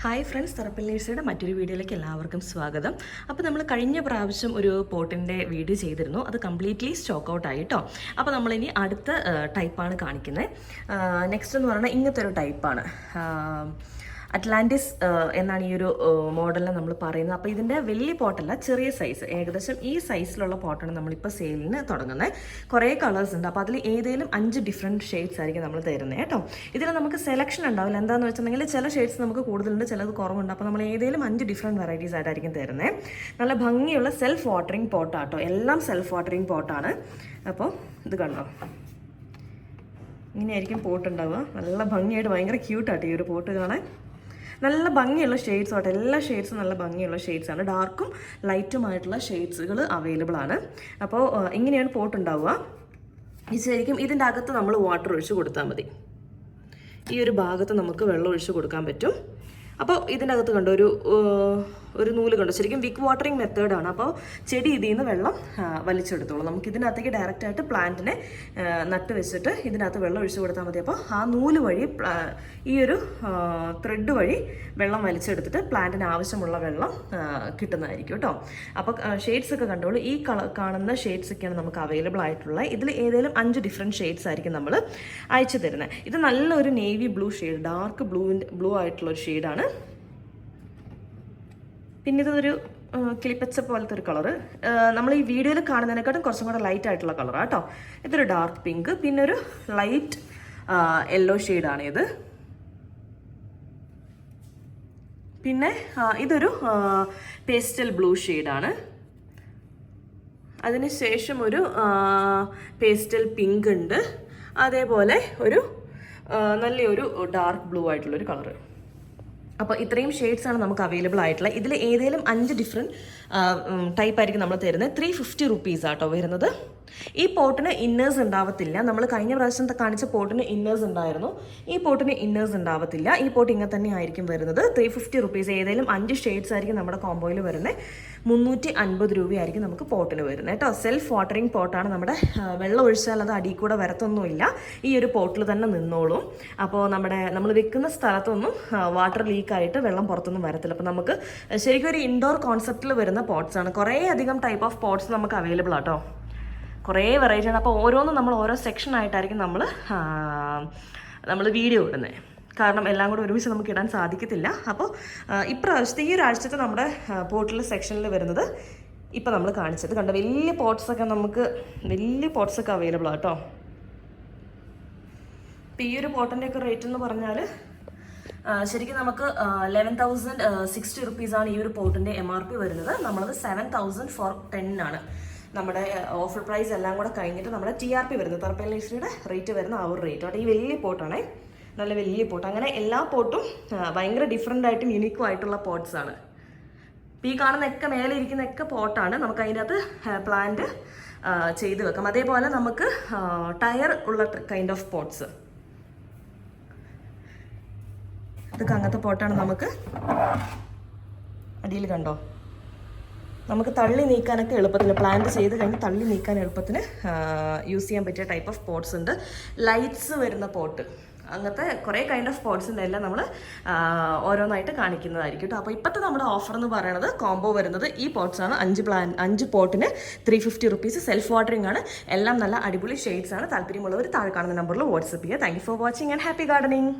Hi friends, തെറപ്പൽ നേഴ്സിയുടെ മറ്റൊരു വീഡിയോയിലേക്ക് എല്ലാവർക്കും സ്വാഗതം. അപ്പോൾ നമ്മൾ കഴിഞ്ഞ പ്രാവശ്യം ഒരു പോട്ടിൻ്റെ വീഡിയോ ചെയ്തിരുന്നു. അത് കംപ്ലീറ്റ്ലി സ്റ്റോക്ക് ഔട്ട് ആയി കേട്ടോ. അപ്പോൾ നമ്മളിനി അടുത്ത ടൈപ്പാണ് കാണിക്കുന്നത്. നെക്സ്റ്റ് എന്ന് പറയുന്നത് ഇങ്ങനത്തെ ഒരു ടൈപ്പാണ്. അറ്റ്ലാന്റിസ് എന്നാണ് ഈ ഒരു മോഡലിനെ നമ്മൾ പറയുന്നത്. അപ്പോൾ ഇതിൻ്റെ വലിയ പോട്ടല്ല, ചെറിയ സൈസ്, ഏകദേശം ഈ സൈസിലുള്ള പോട്ടാണ് നമ്മളിപ്പോൾ സെയിലിന് തുടങ്ങുന്നത്. കുറേ കളേഴ്സ് ഉണ്ട്. അപ്പോൾ അതിൽ ഏതെങ്കിലും 5 ഡിഫറെൻറ്റ് ഷെയ്ഡ്സ് ആയിരിക്കും നമ്മൾ തരുന്നത് കേട്ടോ. ഇതിൽ നമുക്ക് സെലക്ഷൻ ഉണ്ടാവില്ല. എന്താണെന്ന് വെച്ചിട്ടുണ്ടെങ്കിൽ ചില ഷെയ്ഡ്സ് നമുക്ക് കൂടുതലുണ്ട്, ചിലത് കുറവുണ്ട്. അപ്പോൾ നമ്മൾ ഏതെങ്കിലും 5 ഡിഫറെൻറ്റ് വെറൈറ്റീസ് ആയിട്ടായിരിക്കും തരുന്നത്. നല്ല ഭംഗിയുള്ള സെൽഫ് വാട്ടറിങ് പോട്ടാട്ടോ, എല്ലാം സെൽഫ് വാട്ടറിങ് പോട്ടാണ്. അപ്പോൾ ഇത് കണ്ടോ, ഇങ്ങനെയായിരിക്കും പോട്ട് ഉണ്ടാവുക. നല്ല ഭംഗിയായിട്ട് ഭയങ്കര ക്യൂട്ടാട്ടോ ഈ ഒരു പോട്ട് കാണാൻ. നല്ല ഭംഗിയുള്ള ഷെയ്ഡ്സ് ആട്ടെ, എല്ലാ ഷെയ്ഡ്സും നല്ല ഭംഗിയുള്ള ഷെയ്ഡ്സാണ്. ഡാർക്കും ലൈറ്റുമായിട്ടുള്ള ഷെയ്ഡ്സുകൾ അവൈലബിൾ ആണ്. അപ്പോൾ ഇങ്ങനെയാണ് പോട്ട് ഉണ്ടാവുക. ഇത് ശരിക്കും ഇതിൻ്റെ അകത്ത് നമ്മൾ വാട്ടർ ഒഴിച്ച് കൊടുത്താൽ മതി. ഈ ഒരു ഭാഗത്ത് നമുക്ക് വെള്ളം ഒഴിച്ച് കൊടുക്കാൻ പറ്റും. അപ്പോൾ ഇതിൻ്റെ അകത്ത് കണ്ടോ ഒരു നൂല് കണ്ടോ, ശരിക്കും വിക്ക് വാട്ടറിങ് മെത്തേഡാണ്. അപ്പോൾ ചെടി ഇതിൽ നിന്ന് വെള്ളം വലിച്ചെടുത്തോളൂ. നമുക്ക് ഇതിനകത്തേക്ക് ഡയറക്റ്റായിട്ട് പ്ലാന്റിനെ നട്ട് വെച്ചിട്ട് ഇതിനകത്ത് വെള്ളം ഒഴിച്ചു കൊടുത്താൽ മതി. അപ്പോൾ ആ നൂല് വഴി, ഈ ഒരു ത്രെഡ് വഴി വെള്ളം വലിച്ചെടുത്തിട്ട് പ്ലാന്റിന് ആവശ്യമുള്ള വെള്ളം കിട്ടുന്നതായിരിക്കും കേട്ടോ. അപ്പോൾ ഷെയ്ഡ്സ് ഒക്കെ കണ്ടോളൂ. ഈ കാണുന്ന ഷെയ്ഡ്സ് ഒക്കെയാണ് നമുക്ക് അവൈലബിൾ ആയിട്ടുള്ളത്. ഇതിൽ ഏതെങ്കിലും 5 ഡിഫറെൻറ്റ് ഷെയ്ഡ്സ് ആയിരിക്കും നമ്മൾ അയച്ചു തരുന്നത്. ഇത് നല്ലൊരു navy blue shade, dark blue ആയിട്ടുള്ളൊരു ഷെയ്ഡാണ്. പിന്നെ ഇതൊരു കിളിപ്പച്ച പോലത്തെ ഒരു കളറ്, നമ്മൾ ഈ വീഡിയോയിൽ കാണുന്നതിനെക്കാട്ടും കുറച്ചും കൂടെ ലൈറ്റ് ആയിട്ടുള്ള കളറാണ് കേട്ടോ. ഇതൊരു ഡാർക്ക് പിങ്ക്, പിന്നെ ഒരു ലൈറ്റ് യെല്ലോ ഷെയ്ഡാണ് ഇത്. പിന്നെ ഇതൊരു പേസ്റ്റൽ ബ്ലൂ ഷെയ്ഡാണ്. അതിനുശേഷം ഒരു പേസ്റ്റൽ പിങ്ക് ഉണ്ട്. അതേപോലെ ഒരു നല്ലൊരു ഡാർക്ക് ബ്ലൂ ആയിട്ടുള്ളൊരു കളറ്. അപ്പോൾ ഇത്രയും ഷെയ്ഡ്സാണ് നമുക്ക് അവൈലബിൾ ആയിട്ടുള്ളത്. ഇതിൽ ഏതെങ്കിലും 5 ഡിഫറെൻറ്റ് ടൈപ്പ് ആയിരിക്കും നമ്മൾ തരുന്നത്. 350 റുപ്പീസ് ആട്ടോ വരുന്നത്. ഈ പോട്ടിന് ഇന്നേഴ്സ് ഉണ്ടാവത്തില്ല. നമ്മൾ കഴിഞ്ഞ പ്രാവശ്യം കാണിച്ച പോട്ടിന് ഇന്നേഴ്സ് ഉണ്ടായിരുന്നു. ഈ പോട്ടിന് ഇന്നേഴ്സ് ഉണ്ടാവത്തില്ല. ഈ പോട്ട് ഇങ്ങനെ തന്നെ ആയിരിക്കും വരുന്നത്. 350 റുപ്പീസ്. ഏതെങ്കിലും 5 ഷെയ്ഡ്സ് ആയിരിക്കും നമ്മുടെ കോംബോയിൽ വരുന്നത്. 350 രൂപയായിരിക്കും നമുക്ക് പോട്ടിന് വരുന്നത് കേട്ടോ. സെൽഫ് വാട്ടറിങ് പോട്ടാണ്. നമ്മുടെ വെള്ളം ഒഴിച്ചാൽ അത് അടിയിൽ കൂടെ വരത്തൊന്നുമില്ല. ഈ ഒരു പോട്ടിൽ തന്നെ നിന്നോളും. അപ്പോൾ നമ്മൾ വെക്കുന്ന സ്ഥലത്തൊന്നും വാട്ടർ ലീക്കായിട്ട് വെള്ളം പുറത്തൊന്നും വരത്തില്ല. അപ്പോൾ നമുക്ക് ശരിക്കും ഒരു ഇൻഡോർ കോൺസെപ്റ്റിൽ വരുന്ന പോട്ട്സാണ്. കുറേ അധികം ടൈപ്പ് ഓഫ് പോട്ട്സ് നമുക്ക് അവൈലബിൾ ആട്ടോ. കുറേ വെറൈറ്റി ആണ്. അപ്പോൾ ഓരോന്നും നമ്മൾ ഓരോ സെക്ഷൻ ആയിട്ടായിരിക്കും നമ്മൾ വീഡിയോ ഇടുന്നത്. കാരണം എല്ലാം കൂടെ ഒരുമിച്ച് നമുക്ക് ഇടാൻ സാധിക്കത്തില്ല. അപ്പോൾ ഇപ്രാവശ്യത്തെ ഈ ഒരാഴ്ചത്തെ നമ്മുടെ പോട്ടിലെ സെക്ഷനിൽ വരുന്നത് ഇപ്പോൾ നമ്മൾ കാണിച്ചത് കണ്ടോ. വലിയ പോട്ട്സൊക്കെ അവൈലബിൾ ആട്ടോ. ഇപ്പോൾ ഈ ഒരു പോട്ടിൻ്റെയൊക്കെ റേറ്റ് എന്ന് പറഞ്ഞാൽ ശരിക്കും നമുക്ക് 11,060 റുപ്പീസാണ് ഈ ഒരു പോട്ടിൻ്റെ MRP വരുന്നത്. നമ്മളത് 7,010 ആണ് നമ്മുടെ ഓഫർ പ്രൈസ് എല്ലാം കൂടെ കഴിഞ്ഞിട്ട് നമ്മുടെ TRP വരുന്നത്. തെറപ്പൽ നേഴ്സിയുടെ റേറ്റ് വരുന്ന ആ ഒരു റേറ്റ് ആട്ടെ. ഈ വലിയ പോട്ടാണേ, നല്ല വലിയ പോട്ട്. അങ്ങനെ എല്ലാ പോട്ടും ഭയങ്കര ഡിഫറെൻ്റ് ആയിട്ടും യുണീക്കും ആയിട്ടുള്ള പോട്ട്സാണ്. ഈ കാണുന്നൊക്കെ മേലെ ഇരിക്കുന്നൊക്കെ പോട്ടാണ്. നമുക്ക് അതിൻ്റെ അകത്ത് പ്ലാന്റ് ചെയ്ത് വെക്കാം. അതേപോലെ നമുക്ക് ടയർ ഉള്ള കൈൻഡ് ഓഫ് പോട്ട്സ്, ഇതൊക്കെ അങ്ങനത്തെ പോട്ടാണ്. നമുക്ക് അടിയിൽ കണ്ടോ, നമുക്ക് തള്ളി നീക്കാനൊക്കെ എളുപ്പത്തിന്, പ്ലാന്റ് ചെയ്ത് കഴിഞ്ഞ് തള്ളി നീക്കാൻ എളുപ്പത്തിന് യൂസ് ചെയ്യാൻ പറ്റിയ ടൈപ്പ് ഓഫ് പോട്ട്സ് ഉണ്ട്. ലൈറ്റ്സ് വരുന്ന പോട്ട്, അങ്ങനത്തെ കുറേ കൈൻഡ് ഓഫ് പോട്ട്സിൻ്റെ എല്ലാം നമ്മൾ ഓരോന്നായിട്ട് കാണിക്കുന്നതായിരിക്കും കേട്ടോ. അപ്പോൾ ഇപ്പോഴത്തെ നമ്മുടെ ഓഫർ എന്ന് പറയുന്നത് കോംബോ വരുന്നത് ഈ പോട്ട്സാണ്. 5 പോട്ടിന് 350 റുപ്പീസ്. സെൽഫ് വാട്ടറിംഗ് ആണ്. എല്ലാം നല്ല അടിപൊളി ഷെയ്ഡ്സ് ആണ്. താല്പര്യമുള്ളവർ താഴെ കാണുന്ന നമ്പറിൽ വാട്സപ്പ് ചെയ്യുക. Thank you for watching and happy gardening.